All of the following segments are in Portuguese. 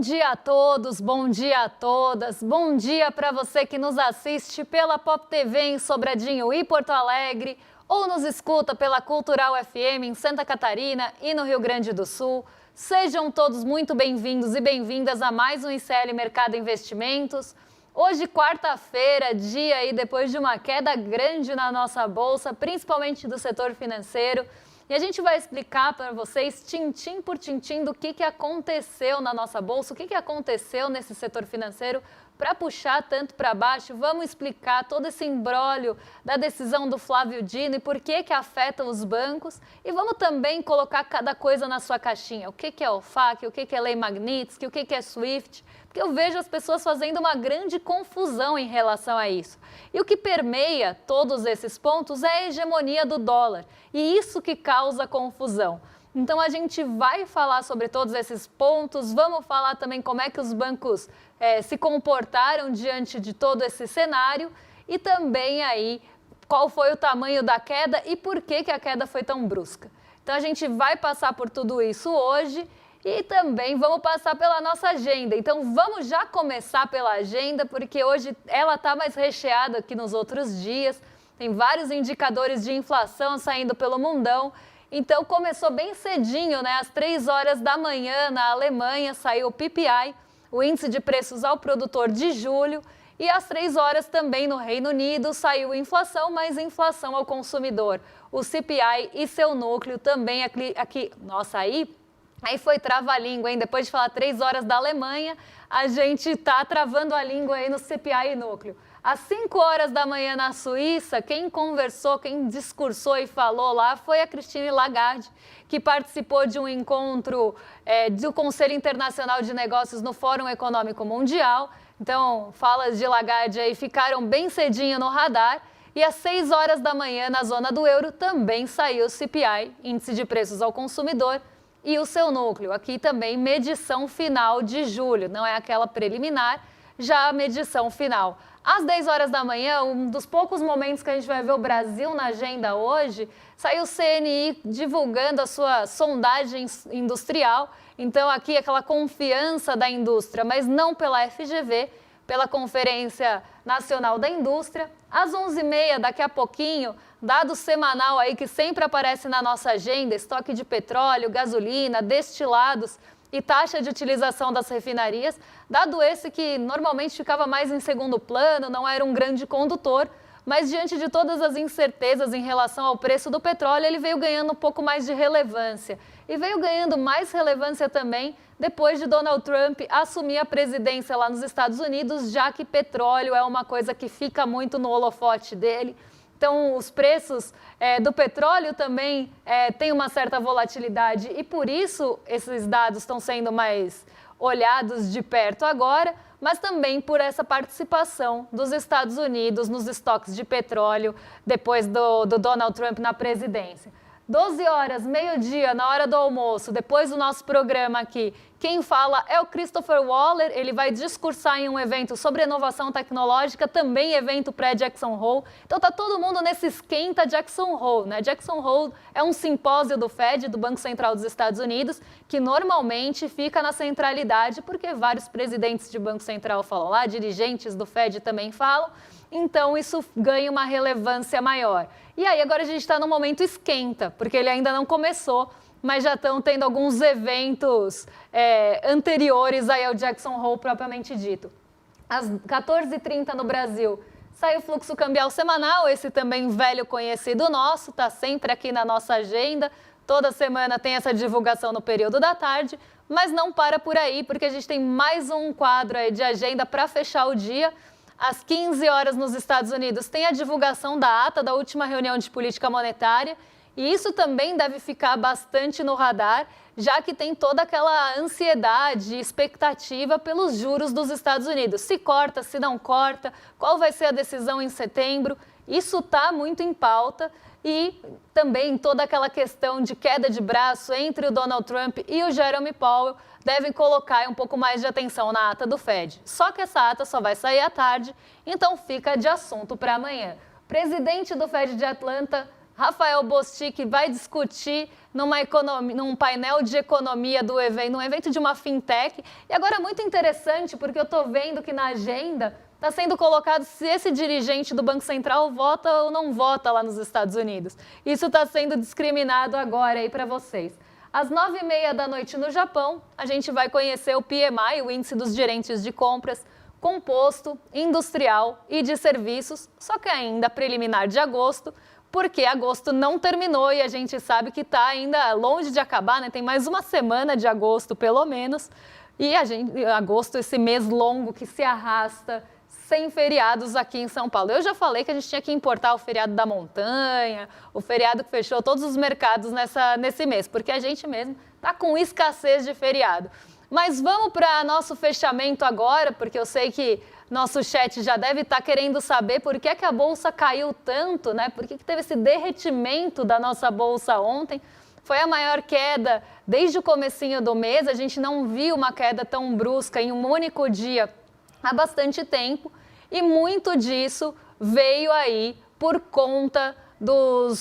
dia a todos, bom dia a todas, bom dia para você que nos assiste pela Pop TV em Sobradinho e Porto Alegre ou nos escuta pela Cultural FM em Santa Catarina e no Rio Grande do Sul. Sejam todos muito bem-vindos e bem-vindas a mais um ICL Mercado Investimentos. Hoje, quarta-feira, dia aí depois de uma queda grande na nossa bolsa, principalmente do setor financeiro. E a gente vai explicar para vocês, tintim por tintim, do que aconteceu na nossa bolsa, o que aconteceu nesse setor financeiro para puxar tanto para baixo. Vamos explicar todo esse imbróglio da decisão do Flávio Dino e por que afeta os bancos. E vamos também colocar cada coisa na sua caixinha. O que é OFAC, o que é Lei Magnitsky, o que é SWIFT. Porque eu vejo as pessoas fazendo uma grande confusão em relação a isso. E o que permeia todos esses pontos é a hegemonia do dólar. E isso que causa confusão. Então a gente vai falar sobre todos esses pontos, vamos falar também como é que os bancos se comportaram diante de todo esse cenário e também aí qual foi o tamanho da queda e por que a queda foi tão brusca. Então a gente vai passar por tudo isso hoje. E também vamos passar pela nossa agenda. Então vamos já começar pela agenda, porque hoje ela está mais recheada que nos outros dias. Tem vários indicadores de inflação saindo pelo mundão. Então começou bem cedinho, né? Às 3 horas da manhã na Alemanha saiu o PPI, o Índice de Preços ao Produtor de julho. E às 3 horas também no Reino Unido saiu inflação, mas inflação ao consumidor. O CPI e seu núcleo também aqui. Nossa, Aí foi trava-língua, hein? Depois de falar 3 horas da Alemanha, a gente tá travando a língua aí no CPI e núcleo. Às 5 horas da manhã na Suíça, quem conversou, quem discursou e falou lá foi a Christine Lagarde, que participou de um encontro do Conselho Internacional de Negócios no Fórum Econômico Mundial. Então, falas de Lagarde aí ficaram bem cedinho no radar. E às 6 horas da manhã, na zona do euro, também saiu o CPI, Índice de Preços ao Consumidor, e o seu núcleo. Aqui também medição final de julho, não é aquela preliminar, já a medição final. Às 10 horas da manhã, um dos poucos momentos que a gente vai ver o Brasil na agenda hoje, saiu o CNI divulgando a sua sondagem industrial. Então aqui aquela confiança da indústria, mas não pela FGV, pela Conferência Nacional da Indústria. Às 11h30, daqui a pouquinho, dado semanal aí que sempre aparece na nossa agenda, estoque de petróleo, gasolina, destilados e taxa de utilização das refinarias, dado esse que normalmente ficava mais em segundo plano, não era um grande condutor, mas diante de todas as incertezas em relação ao preço do petróleo, ele veio ganhando um pouco mais de relevância. E veio ganhando mais relevância também depois de Donald Trump assumir a presidência lá nos Estados Unidos, já que petróleo é uma coisa que fica muito no holofote dele. Então, os preços do petróleo também têm uma certa volatilidade e, por isso, esses dados estão sendo mais olhados de perto agora, mas também por essa participação dos Estados Unidos nos estoques de petróleo depois do Donald Trump na presidência. 12 horas, meio-dia, na hora do almoço, depois do nosso programa aqui, quem fala é o Christopher Waller. Ele vai discursar em um evento sobre inovação tecnológica, também evento pré-Jackson Hole. Então tá todo mundo nesse esquenta Jackson Hole, né? Jackson Hole é um simpósio do Fed, do Banco Central dos Estados Unidos, que normalmente fica na centralidade, porque vários presidentes de Banco Central falam lá, dirigentes do Fed também falam. Então isso ganha uma relevância maior. E aí agora a gente está no momento esquenta, porque ele ainda não começou, mas já estão tendo alguns eventos anteriores aí ao Jackson Hole propriamente dito. Às 14h30 no Brasil, sai o fluxo cambial semanal, esse também velho conhecido nosso, está sempre aqui na nossa agenda. Toda semana tem essa divulgação no período da tarde, mas não para por aí, porque a gente tem mais um quadro aí de agenda para fechar o dia. Às 15 horas nos Estados Unidos tem a divulgação da ata da última reunião de política monetária e isso também deve ficar bastante no radar, já que tem toda aquela ansiedade e expectativa pelos juros dos Estados Unidos. Se corta, se não corta, qual vai ser a decisão em setembro, isso está muito em pauta. E também toda aquela questão de queda de braço entre o Donald Trump e o Jerome Powell devem colocar um pouco mais de atenção na ata do Fed. Só que essa ata só vai sair à tarde, então fica de assunto para amanhã. O presidente do Fed de Atlanta Rafael Bostic vai discutir num painel de economia do evento, num evento de uma fintech. E agora é muito interessante, porque eu estou vendo que na agenda está sendo colocado se esse dirigente do Banco Central vota ou não vota lá nos Estados Unidos. Isso está sendo discriminado agora aí para vocês. Às 9h30 da noite no Japão, a gente vai conhecer o PMI, o Índice dos Gerentes de Compras, composto, industrial e de serviços, só que ainda preliminar de agosto, porque agosto não terminou e a gente sabe que está ainda longe de acabar, né? Tem mais uma semana de agosto, pelo menos, e agosto, esse mês longo que se arrasta, sem feriados aqui em São Paulo. Eu já falei que a gente tinha que importar o feriado da montanha, o feriado que fechou todos os mercados nesse mês, porque a gente mesmo está com escassez de feriado. Mas vamos para nosso fechamento agora, porque eu sei que nosso chat já deve estar querendo saber por que é que a Bolsa caiu tanto, né? Por que teve esse derretimento da nossa Bolsa ontem? Foi a maior queda desde o comecinho do mês, a gente não viu uma queda tão brusca em um único dia há bastante tempo. E muito disso veio aí por conta do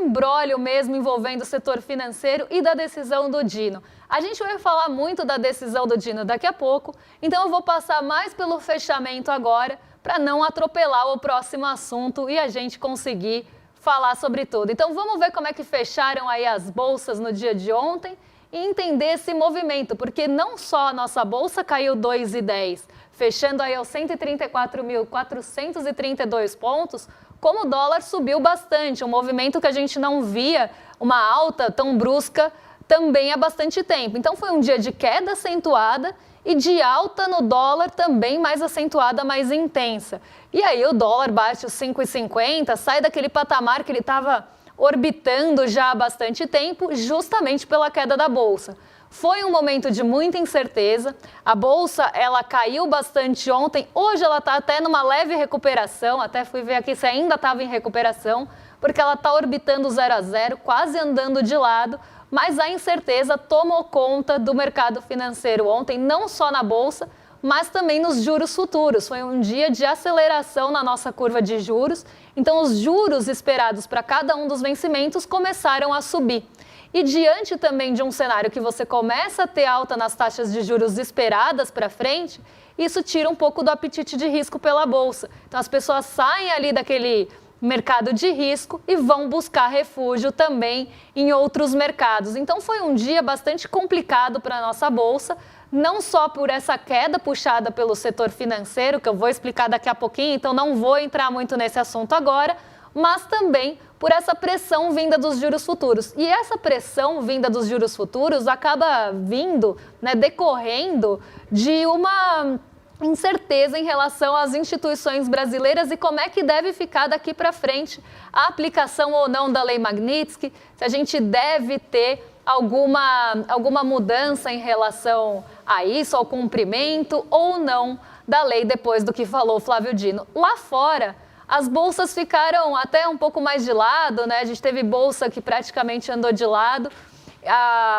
imbróglio mesmo envolvendo o setor financeiro e da decisão do Dino. A gente vai falar muito da decisão do Dino daqui a pouco, então eu vou passar mais pelo fechamento agora para não atropelar o próximo assunto e a gente conseguir falar sobre tudo. Então vamos ver como é que fecharam aí as bolsas no dia de ontem e entender esse movimento, porque não só a nossa bolsa caiu 2,10, fechando aí aos 134.432 pontos, como o dólar subiu bastante, um movimento que a gente não via, uma alta tão brusca também há bastante tempo. Então foi um dia de queda acentuada e de alta no dólar também mais acentuada, mais intensa. E aí o dólar bate os 5,50, sai daquele patamar que ele estava orbitando já há bastante tempo, justamente pela queda da Bolsa. Foi um momento de muita incerteza, a Bolsa ela caiu bastante ontem, hoje ela está até numa leve recuperação, até fui ver aqui se ainda estava em recuperação, porque ela está orbitando 0 a 0, quase andando de lado, mas a incerteza tomou conta do mercado financeiro ontem, não só na Bolsa, mas também nos juros futuros. Foi um dia de aceleração na nossa curva de juros, então os juros esperados para cada um dos vencimentos começaram a subir. E diante também de um cenário que você começa a ter alta nas taxas de juros esperadas para frente, isso tira um pouco do apetite de risco pela Bolsa. Então as pessoas saem ali daquele mercado de risco e vão buscar refúgio também em outros mercados. Então foi um dia bastante complicado para a nossa Bolsa, não só por essa queda puxada pelo setor financeiro, que eu vou explicar daqui a pouquinho, então não vou entrar muito nesse assunto agora, mas também por essa pressão vinda dos juros futuros. E essa pressão vinda dos juros futuros acaba vindo, né, decorrendo de uma incerteza em relação às instituições brasileiras e como é que deve ficar daqui para frente a aplicação ou não da Lei Magnitsky, se a gente deve ter alguma mudança em relação a isso, ao cumprimento ou não da lei depois do que falou Flávio Dino. Lá fora, as bolsas ficaram até um pouco mais de lado, né? A gente teve bolsa que praticamente andou de lado.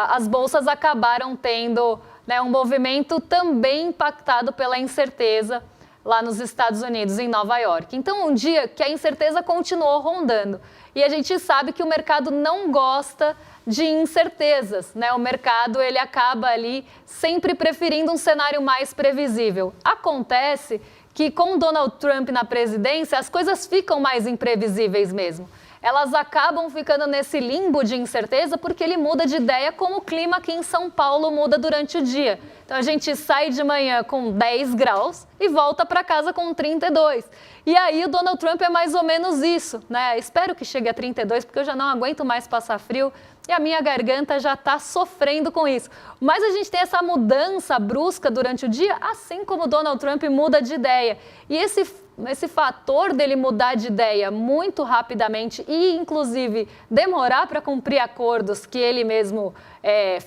As bolsas acabaram tendo, né, um movimento também impactado pela incerteza lá nos Estados Unidos, em Nova York. Então, um dia que a incerteza continuou rondando. E a gente sabe que o mercado não gosta de incertezas, né? O mercado ele acaba ali sempre preferindo um cenário mais previsível. Acontece que com Donald Trump na presidência, as coisas ficam mais imprevisíveis mesmo. Elas acabam ficando nesse limbo de incerteza porque ele muda de ideia, como o clima aqui em São Paulo muda durante o dia. Então a gente sai de manhã com 10 graus e volta para casa com 32. E aí o Donald Trump é mais ou menos isso, né? Espero que chegue a 32 porque eu já não aguento mais passar frio e a minha garganta já está sofrendo com isso. Mas a gente tem essa mudança brusca durante o dia, assim como o Donald Trump muda de ideia. E esse fator dele mudar de ideia muito rapidamente e, inclusive, demorar para cumprir acordos que ele mesmo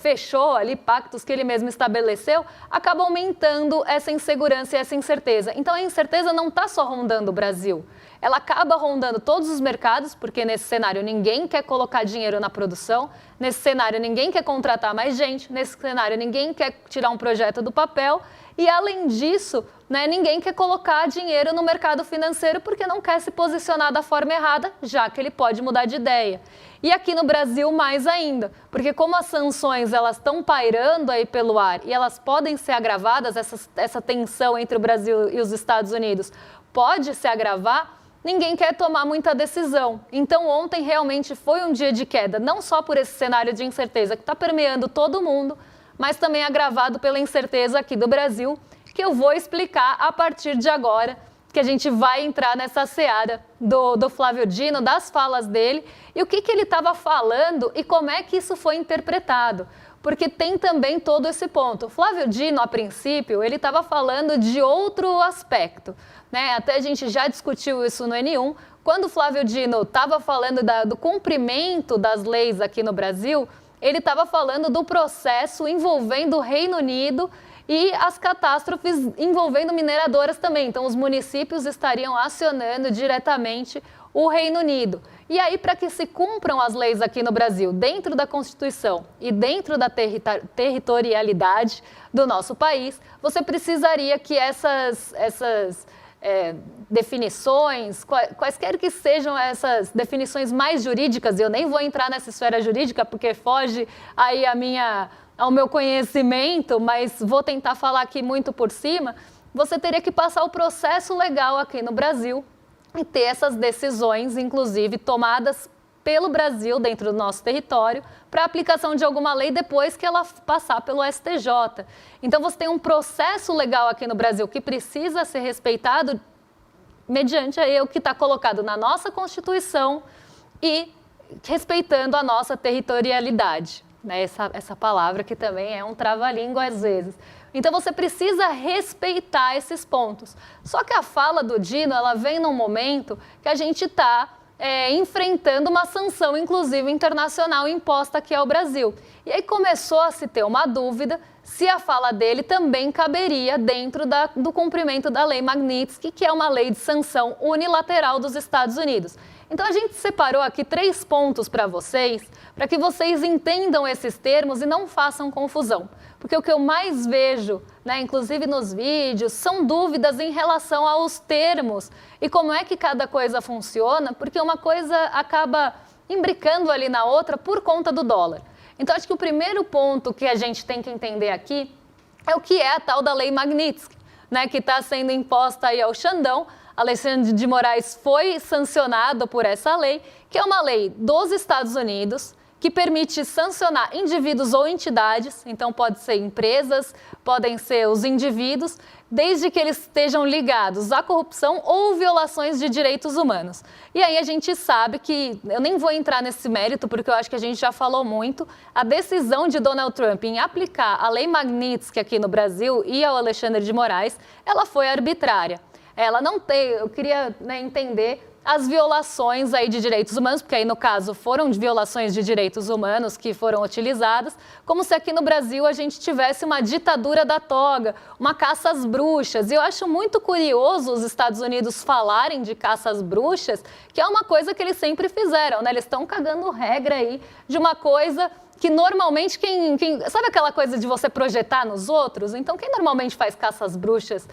fechou ali, pactos que ele mesmo estabeleceu, acaba aumentando essa insegurança e essa incerteza. Então, a incerteza não está só rondando o Brasil. Ela acaba rondando todos os mercados, porque nesse cenário ninguém quer colocar dinheiro na produção, nesse cenário ninguém quer contratar mais gente, nesse cenário ninguém quer tirar um projeto do papel, E, além disso, né, ninguém quer colocar dinheiro no mercado financeiro porque não quer se posicionar da forma errada, já que ele pode mudar de ideia. E aqui no Brasil, mais ainda, porque como as sanções elas estão pairando aí pelo ar e elas podem ser agravadas, essa tensão entre o Brasil e os Estados Unidos pode se agravar, ninguém quer tomar muita decisão. Então, ontem realmente foi um dia de queda, não só por esse cenário de incerteza que está permeando todo mundo, mas também agravado pela incerteza aqui do Brasil, que eu vou explicar a partir de agora, que a gente vai entrar nessa seara do Flávio Dino, das falas dele, e o que ele estava falando e como é que isso foi interpretado. Porque tem também todo esse ponto. O Flávio Dino, a princípio, ele estava falando de outro aspecto, né? Até a gente já discutiu isso no N1. Quando o Flávio Dino estava falando do cumprimento das leis aqui no Brasil, ele estava falando do processo envolvendo o Reino Unido e as catástrofes envolvendo mineradoras também. Então, os municípios estariam acionando diretamente o Reino Unido. E aí, para que se cumpram as leis aqui no Brasil, dentro da Constituição e dentro da territorialidade do nosso país, você precisaria que essas definições, quaisquer que sejam essas definições mais jurídicas, e eu nem vou entrar nessa esfera jurídica porque foge aí ao meu conhecimento, mas vou tentar falar aqui muito por cima, você teria que passar o processo legal aqui no Brasil e ter essas decisões, inclusive, tomadas pelo Brasil, dentro do nosso território, para aplicação de alguma lei depois que ela passar pelo STJ. Então, você tem um processo legal aqui no Brasil que precisa ser respeitado mediante aí o que está colocado na nossa Constituição e respeitando a nossa territorialidade, né? Essa palavra que também é um trava-língua às vezes. Então, você precisa respeitar esses pontos. Só que a fala do Dino, ela vem num momento que a gente está enfrentando uma sanção, inclusive internacional, imposta aqui ao Brasil. E aí começou a se ter uma dúvida se a fala dele também caberia dentro do cumprimento da Lei Magnitsky, que é uma lei de sanção unilateral dos Estados Unidos. Então, a gente separou aqui 3 pontos para que vocês entendam esses termos e não façam confusão. Porque o que eu mais vejo, né, inclusive nos vídeos, são dúvidas em relação aos termos e como é que cada coisa funciona, porque uma coisa acaba imbricando ali na outra por conta do dólar. Então, acho que o primeiro ponto que a gente tem que entender aqui é o que é a tal da Lei Magnitsky, né, que está sendo imposta aí ao Xandão. Alexandre de Moraes foi sancionado por essa lei, que é uma lei dos Estados Unidos, que permite sancionar indivíduos ou entidades, então pode ser empresas, podem ser os indivíduos, desde que eles estejam ligados à corrupção ou violações de direitos humanos. E aí a gente sabe que, eu nem vou entrar nesse mérito, porque eu acho que a gente já falou muito, a decisão de Donald Trump em aplicar a Lei Magnitsky aqui no Brasil e ao Alexandre de Moraes, ela foi arbitrária. Ela não tem, eu queria, né, entender as violações aí de direitos humanos, porque aí no caso foram violações de direitos humanos que foram utilizadas, como se aqui no Brasil a gente tivesse uma ditadura da toga, uma caça às bruxas. E eu acho muito curioso os Estados Unidos falarem de caça às bruxas, que é uma coisa que eles sempre fizeram, né? Eles estão cagando regra aí de uma coisa que normalmente sabe aquela coisa de você projetar nos outros? Então, quem normalmente faz caça às bruxas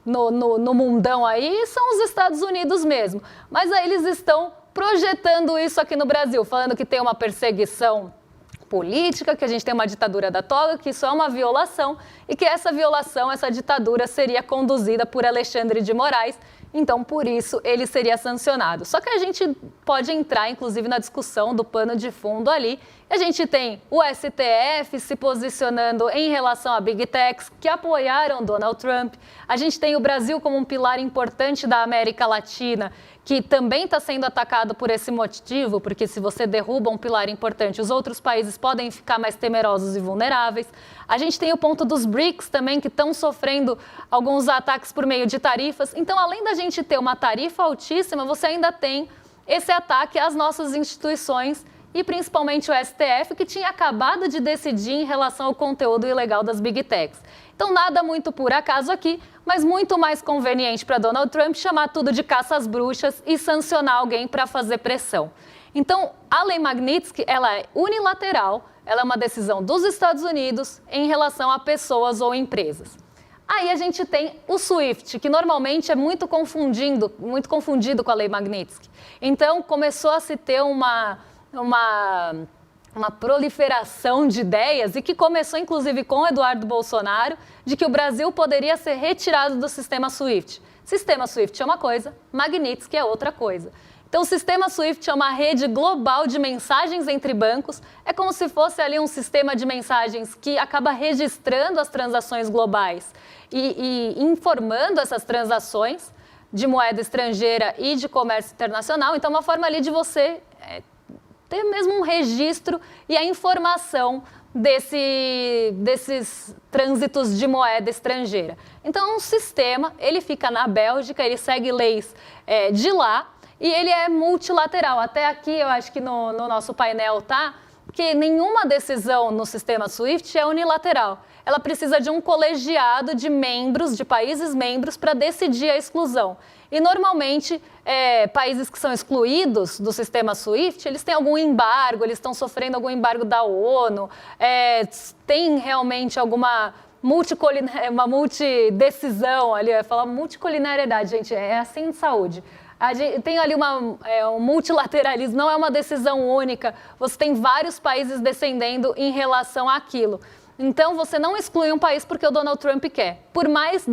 no mundão aí são os Estados Unidos mesmo. Mas aí eles estão projetando isso aqui no Brasil, falando que tem uma perseguição política, que a gente tem uma ditadura da toga, que isso é uma violação e que essa violação, essa ditadura seria conduzida por Alexandre de Moraes. Então, por isso, ele seria sancionado. Só que a gente pode entrar, inclusive, na discussão do pano de fundo ali. A gente tem o STF se posicionando em relação a Big Techs, que apoiaram Donald Trump. A gente tem o Brasil como um pilar importante da América Latina, que também está sendo atacado por esse motivo, porque se você derruba um pilar importante, os outros países podem ficar mais temerosos e vulneráveis. A gente tem o ponto dos BRICS também, que estão sofrendo alguns ataques por meio de tarifas. Então, além da gente ter uma tarifa altíssima, você ainda tem esse ataque às nossas instituições e principalmente o STF, que tinha acabado de decidir em relação ao conteúdo ilegal das Big Techs. Então, nada muito por acaso aqui, mas muito mais conveniente para Donald Trump chamar tudo de caça às bruxas e sancionar alguém para fazer pressão. Então, a Lei Magnitsky, ela é unilateral, ela é uma decisão dos Estados Unidos em relação a pessoas ou empresas. Aí a gente tem o SWIFT, que normalmente é muito confundido com a Lei Magnitsky. Então, começou a se ter uma proliferação de ideias e que começou, inclusive, com Eduardo Bolsonaro, de que o Brasil poderia ser retirado do sistema SWIFT. Sistema SWIFT é uma coisa, Magnitsky é outra coisa. Então, o sistema SWIFT é uma rede global de mensagens entre bancos. É como se fosse ali um sistema de mensagens que acaba registrando as transações globais e informando essas transações de moeda estrangeira e de comércio internacional. Então, é uma forma ali de você ter mesmo um registro e a informação desses trânsitos de moeda estrangeira. Então, um sistema, ele fica na Bélgica, ele segue leis de lá, e ele é multilateral. Até aqui, eu acho que no nosso painel tá, que nenhuma decisão no sistema SWIFT é unilateral. Ela precisa de um colegiado de membros, de países membros, para decidir a exclusão. E, normalmente, países que são excluídos do sistema SWIFT, eles têm algum embargo, eles estão sofrendo algum embargo da ONU, tem realmente alguma uma multidecisão ali, eu ia falar multicolinariedade, gente, é assim de saúde. Tem ali um multilateralismo, não é uma decisão única, você tem vários países descendendo em relação àquilo. Então, você não exclui um país porque o Donald Trump quer, por mais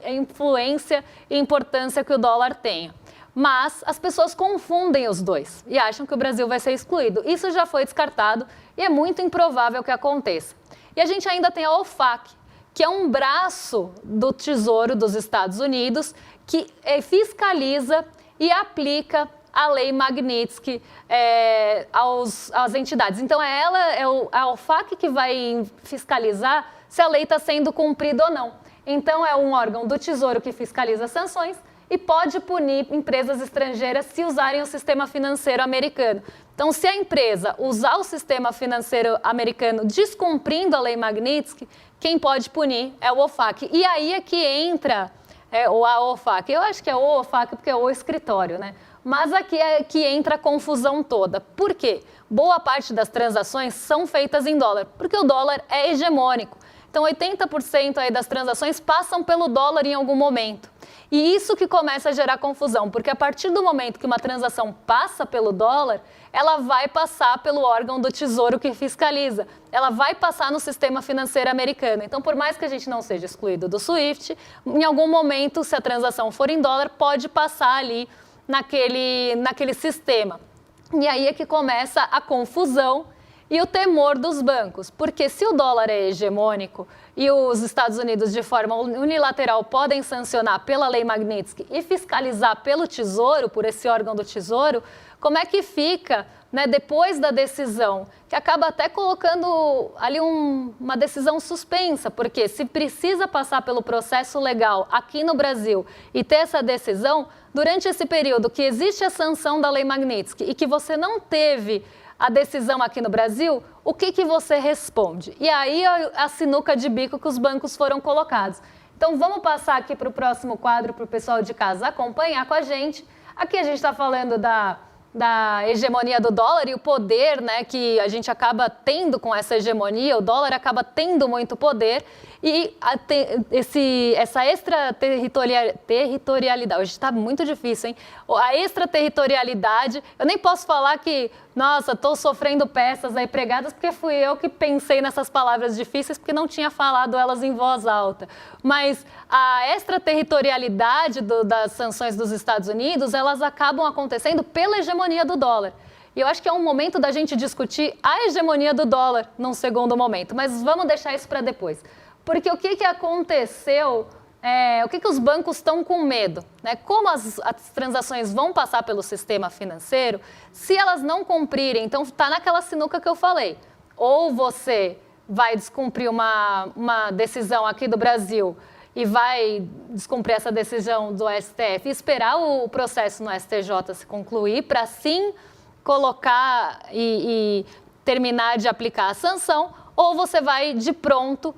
influência e importância que o dólar tenha. Mas as pessoas confundem os dois e acham que o Brasil vai ser excluído. Isso já foi descartado e é muito improvável que aconteça. E a gente ainda tem a OFAC, que é um braço do Tesouro dos Estados Unidos que fiscaliza e aplica a Lei Magnitsky às entidades. Então, a OFAC que vai fiscalizar se a lei está sendo cumprida ou não. Então, é um órgão do Tesouro que fiscaliza as sanções e pode punir empresas estrangeiras se usarem o sistema financeiro americano. Então, se a empresa usar o sistema financeiro americano descumprindo a Lei Magnitsky, quem pode punir é o OFAC. E aí é que entra a OFAC. Eu acho que é o OFAC porque é o escritório, né? Mas aqui é que entra a confusão toda. Por quê? Boa parte das transações são feitas em dólar, porque o dólar é hegemônico. Então, 80% aí das transações passam pelo dólar em algum momento. E isso que começa a gerar confusão, porque a partir do momento que uma transação passa pelo dólar, ela vai passar pelo órgão do Tesouro que fiscaliza. Ela vai passar no sistema financeiro americano. Então, por mais que a gente não seja excluído do SWIFT, em algum momento, se a transação for em dólar, pode passar ali naquele sistema. E aí é que começa a confusão e o temor dos bancos, porque se o dólar é hegemônico e os Estados Unidos, de forma unilateral, podem sancionar pela Lei Magnitsky e fiscalizar pelo Tesouro, por esse órgão do Tesouro, como é que fica, né, depois da decisão, que acaba até colocando ali uma decisão suspensa, porque se precisa passar pelo processo legal aqui no Brasil e ter essa decisão, durante esse período que existe a sanção da Lei Magnitsky e que você não teve a decisão aqui no Brasil, o que você responde? E aí a sinuca de bico que os bancos foram colocados. Então vamos passar aqui para o próximo quadro para o pessoal de casa acompanhar com a gente. Aqui a gente está falando da hegemonia do dólar e o poder, né, que a gente acaba tendo com essa hegemonia, o dólar acaba tendo muito poder e essa extraterritorialidade, hoje está muito difícil, hein? A extraterritorialidade, eu nem posso falar que, nossa, estou sofrendo peças aí pregadas porque fui eu que pensei nessas palavras difíceis porque não tinha falado elas em voz alta. Mas a extraterritorialidade das sanções dos Estados Unidos, elas acabam acontecendo pela hegemonia do dólar. E eu acho que é um momento da gente discutir a hegemonia do dólar num segundo momento, mas vamos deixar isso para depois. Porque o que aconteceu, o que os bancos estão com medo? Né? Como as transações vão passar pelo sistema financeiro, se elas não cumprirem, então está naquela sinuca que eu falei, ou você vai descumprir uma decisão aqui do Brasil e vai descumprir essa decisão do STF e esperar o processo no STJ se concluir para sim colocar e terminar de aplicar a sanção, ou você vai de pronto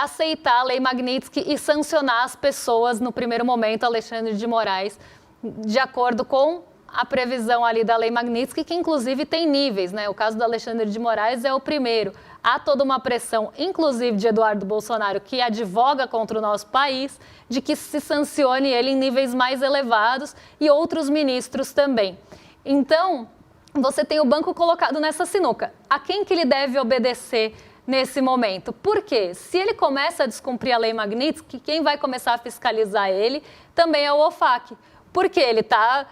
aceitar a Lei Magnitsky e sancionar as pessoas no primeiro momento, Alexandre de Moraes, de acordo com a previsão ali da Lei Magnitsky, que inclusive tem níveis, né? O caso do Alexandre de Moraes é o primeiro. Há toda uma pressão, inclusive de Eduardo Bolsonaro, que advoga contra o nosso país, de que se sancione ele em níveis mais elevados e outros ministros também. Então, você tem o banco colocado nessa sinuca. A quem que ele deve obedecer nesse momento? Por quê? Se ele começa a descumprir a Lei Magnitsky, quem vai começar a fiscalizar ele também é o OFAC. Porque ele está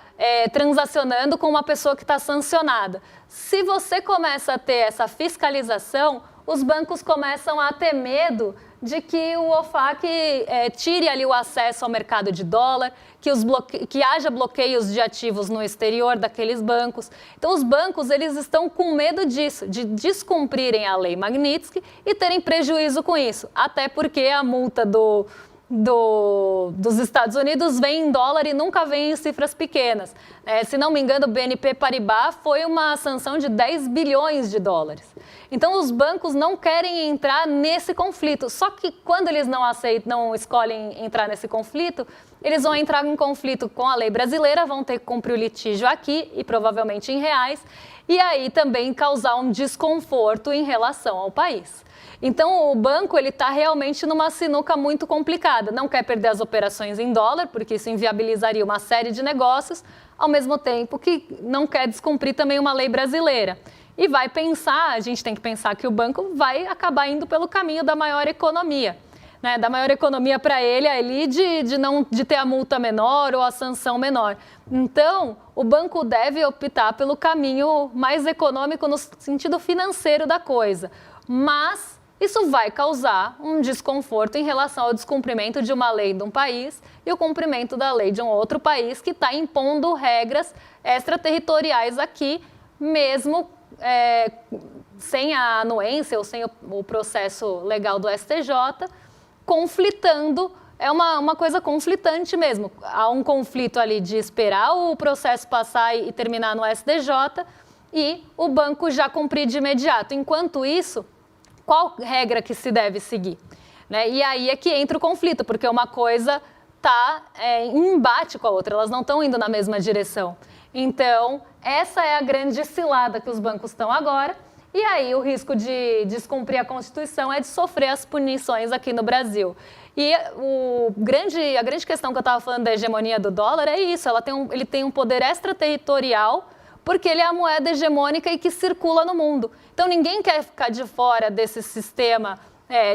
transacionando com uma pessoa que está sancionada. Se você começa a ter essa fiscalização, os bancos começam a ter medo de que o OFAC tire ali o acesso ao mercado de dólar, que haja bloqueios de ativos no exterior daqueles bancos. Então, os bancos eles estão com medo disso, de descumprirem a Lei Magnitsky e terem prejuízo com isso. Até porque a multa dos Estados Unidos vem em dólar e nunca vem em cifras pequenas. Se não me engano, o BNP Paribas foi uma sanção de 10 bilhões de dólares. Então, os bancos não querem entrar nesse conflito. Só que quando eles não escolhem entrar nesse conflito, eles vão entrar em conflito com a lei brasileira, vão ter que cumprir o litígio aqui e provavelmente em reais, e aí também causar um desconforto em relação ao país. Então, o banco está realmente numa sinuca muito complicada. Não quer perder as operações em dólar, porque isso inviabilizaria uma série de negócios, ao mesmo tempo que não quer descumprir também uma lei brasileira. E vai pensar, a gente tem que pensar que o banco vai acabar indo pelo caminho da maior economia. Né, da maior economia para ele ali de ter a multa menor ou a sanção menor. Então, o banco deve optar pelo caminho mais econômico no sentido financeiro da coisa. Mas isso vai causar um desconforto em relação ao descumprimento de uma lei de um país e o cumprimento da lei de um outro país que está impondo regras extraterritoriais aqui, mesmo sem a anuência ou sem o processo legal do STJ, conflitando, é uma coisa conflitante mesmo. Há um conflito ali de esperar o processo passar e terminar no STJ e o banco já cumprir de imediato. Enquanto isso, qual regra que se deve seguir? Né? E aí é que entra o conflito, porque uma coisa está em embate com a outra, elas não estão indo na mesma direção. Então, essa é a grande cilada que os bancos estão agora. E aí o risco de descumprir a Constituição é de sofrer as punições aqui no Brasil. E a grande questão que eu estava falando da hegemonia do dólar é isso, ele tem um poder extraterritorial porque ele é a moeda hegemônica e que circula no mundo. Então ninguém quer ficar de fora desse sistema,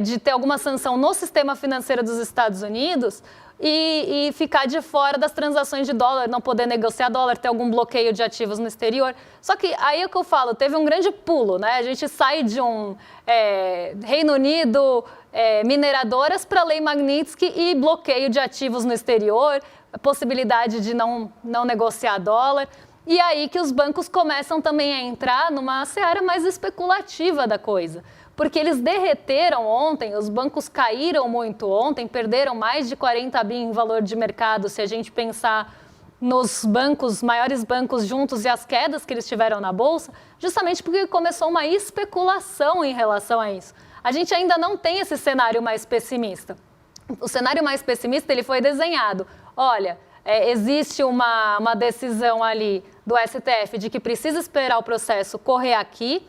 de ter alguma sanção no sistema financeiro dos Estados Unidos e ficar de fora das transações de dólar, não poder negociar dólar, ter algum bloqueio de ativos no exterior. Só que aí é o que eu falo, teve um grande pulo, né? A gente sai de um Reino Unido, mineradoras para a Lei Magnitsky e bloqueio de ativos no exterior, a possibilidade de não negociar dólar. E aí que os bancos começam também a entrar numa seara mais especulativa da coisa. Porque eles derreteram ontem, os bancos caíram muito ontem, perderam mais de 40 bi em valor de mercado, se a gente pensar nos bancos, maiores bancos juntos e as quedas que eles tiveram na Bolsa, justamente porque começou uma especulação em relação a isso. A gente ainda não tem esse cenário mais pessimista. O cenário mais pessimista ele foi desenhado. Olha, existe uma decisão ali do STF de que precisa esperar o processo correr aqui.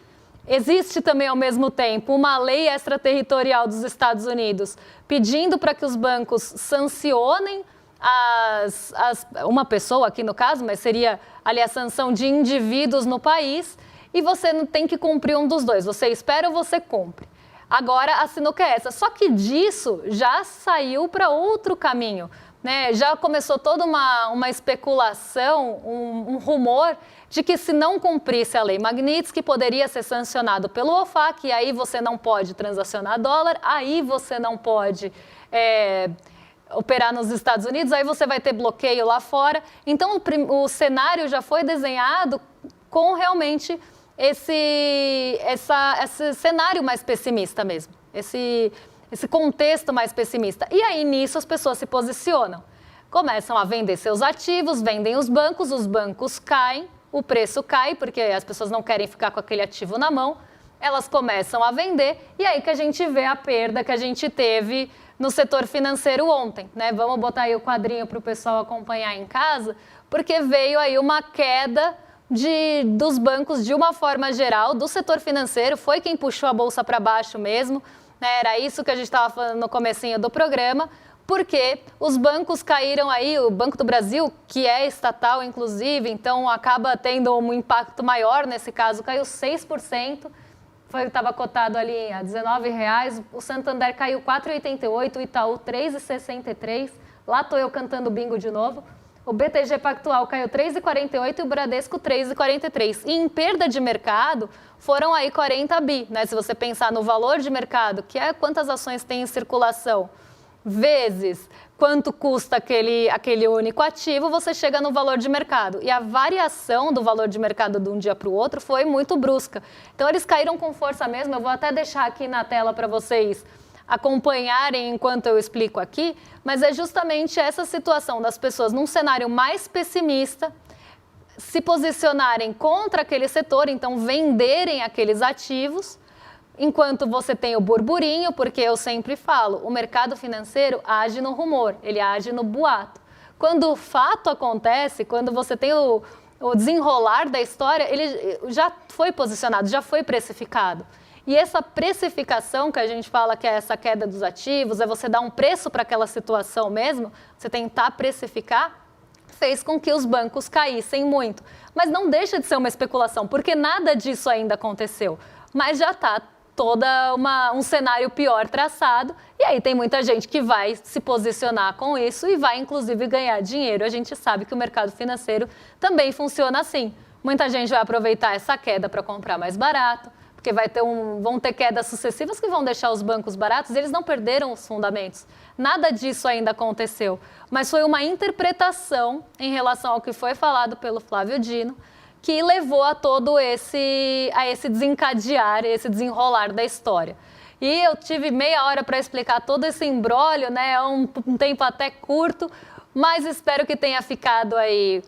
Existe também, ao mesmo tempo, uma lei extraterritorial dos Estados Unidos pedindo para que os bancos sancionem uma pessoa aqui no caso, mas seria ali a sanção de indivíduos no país, e você não tem que cumprir um dos dois, você espera ou você cumpre. Agora a sinuca é essa, só que disso já saiu para outro caminho. Né, já começou toda uma especulação, um rumor de que se não cumprisse a Lei Magnitsky, poderia ser sancionado pelo OFAC, e aí você não pode transacionar dólar, aí você não pode operar nos Estados Unidos, aí você vai ter bloqueio lá fora. Então, o cenário já foi desenhado com realmente esse cenário mais pessimista mesmo, esse contexto mais pessimista. E aí, nisso, as pessoas se posicionam. Começam a vender seus ativos, vendem os bancos caem, o preço cai, porque as pessoas não querem ficar com aquele ativo na mão, elas começam a vender e aí que a gente vê a perda que a gente teve no setor financeiro ontem, né? Vamos botar aí o quadrinho para o pessoal acompanhar em casa, porque veio aí uma queda dos bancos de uma forma geral, do setor financeiro, foi quem puxou a bolsa para baixo mesmo, né? Era isso que a gente estava falando no comecinho do programa, porque os bancos caíram aí, o Banco do Brasil, que é estatal inclusive, então acaba tendo um impacto maior, nesse caso caiu 6%, estava cotado ali a R$19, o Santander caiu 4,88, o Itaú 3,63, lá estou eu cantando bingo de novo, o BTG Pactual caiu 3,48 e o Bradesco 3,43. E em perda de mercado foram aí 40 bi, né? Se você pensar no valor de mercado, que é quantas ações tem em circulação, vezes quanto custa aquele único ativo, você chega no valor de mercado. E a variação do valor de mercado de um dia para o outro foi muito brusca. Então, eles caíram com força mesmo. Eu vou até deixar aqui na tela para vocês acompanharem enquanto eu explico aqui, mas é justamente essa situação das pessoas num cenário mais pessimista, se posicionarem contra aquele setor, então venderem aqueles ativos, enquanto você tem o burburinho, porque eu sempre falo, o mercado financeiro age no rumor, ele age no boato. Quando o fato acontece, quando você tem o desenrolar da história, ele já foi posicionado, já foi precificado. E essa precificação que a gente fala que é essa queda dos ativos, é você dar um preço para aquela situação mesmo, você tentar precificar, fez com que os bancos caíssem muito. Mas não deixa de ser uma especulação, porque nada disso ainda aconteceu. Mas já está um cenário pior traçado, e aí tem muita gente que vai se posicionar com isso e vai inclusive ganhar dinheiro. A gente sabe que o mercado financeiro também funciona assim. Muita gente vai aproveitar essa queda para comprar mais barato, porque vão ter quedas sucessivas que vão deixar os bancos baratos, e eles não perderam os fundamentos. Nada disso ainda aconteceu, mas foi uma interpretação em relação ao que foi falado pelo Flávio Dino, que levou a todo esse desencadear, esse desenrolar da história. E eu tive meia hora para explicar todo esse imbróglio, né? É um tempo até curto, mas espero que tenha ficado aí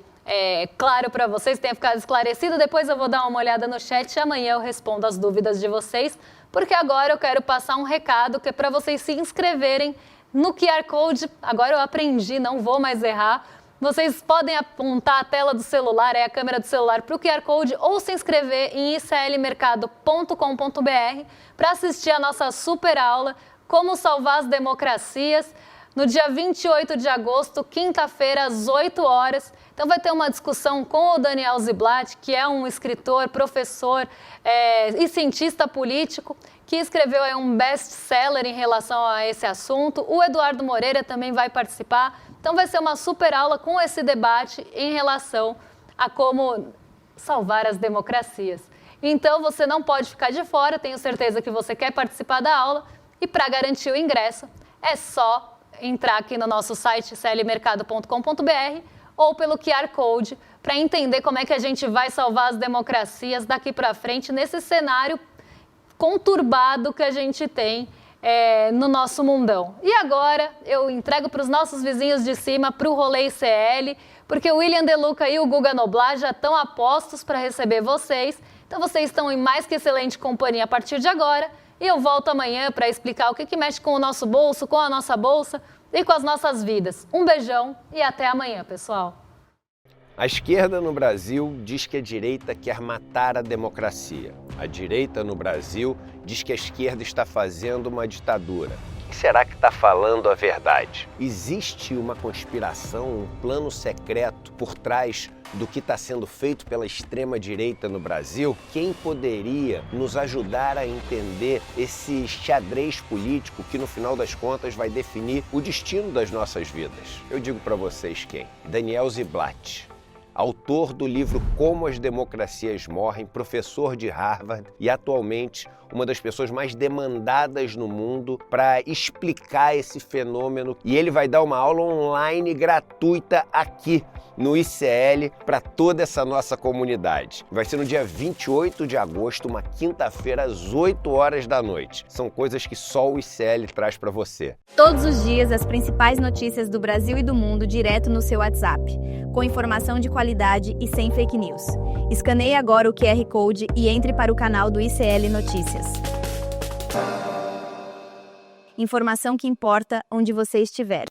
claro para vocês, tenha ficado esclarecido. Depois eu vou dar uma olhada no chat e amanhã eu respondo as dúvidas de vocês, porque agora eu quero passar um recado que é para vocês se inscreverem no QR Code. Agora eu aprendi, não vou mais errar. Vocês podem apontar a tela do celular, a câmera do celular, para o QR Code ou se inscrever em iclmercado.com.br para assistir a nossa super aula Como Salvar as Democracias, no dia 28 de agosto, quinta-feira, às 8 horas. Então vai ter uma discussão com o Daniel Ziblatt, que é um escritor, professor e cientista político, que escreveu um best-seller em relação a esse assunto. O Eduardo Moreira também vai participar. Então vai ser uma super aula com esse debate em relação a como salvar as democracias. Então você não pode ficar de fora, tenho certeza que você quer participar da aula, e para garantir o ingresso é só entrar aqui no nosso site iclmercado.com.br ou pelo QR Code para entender como é que a gente vai salvar as democracias daqui para frente nesse cenário conturbado que a gente tem no nosso mundão. E agora eu entrego para os nossos vizinhos de cima, para o Rolê ICL, porque o William De Luca e o Guga Noblar já estão a postos para receber vocês. Então vocês estão em mais que excelente companhia a partir de agora. E eu volto amanhã para explicar o que mexe com o nosso bolso, com a nossa bolsa e com as nossas vidas. Um beijão e até amanhã, pessoal. A esquerda no Brasil diz que a direita quer matar a democracia. A direita no Brasil diz que a esquerda está fazendo uma ditadura. Quem será que está falando a verdade? Existe uma conspiração, um plano secreto por trás do que está sendo feito pela extrema-direita no Brasil? Quem poderia nos ajudar a entender esse xadrez político que, no final das contas, vai definir o destino das nossas vidas? Eu digo para vocês quem? Daniel Ziblatt, autor do livro Como as Democracias Morrem, professor de Harvard e atualmente uma das pessoas mais demandadas no mundo para explicar esse fenômeno. E ele vai dar uma aula online gratuita aqui no ICL para toda essa nossa comunidade. Vai ser no dia 28 de agosto, uma quinta-feira, às 8 horas da noite. São coisas que só o ICL traz para você. Todos os dias, as principais notícias do Brasil e do mundo direto no seu WhatsApp, com informação de qualidade e sem fake news. Escaneie agora o QR Code e entre para o canal do ICL Notícias. Informação que importa onde você estiver.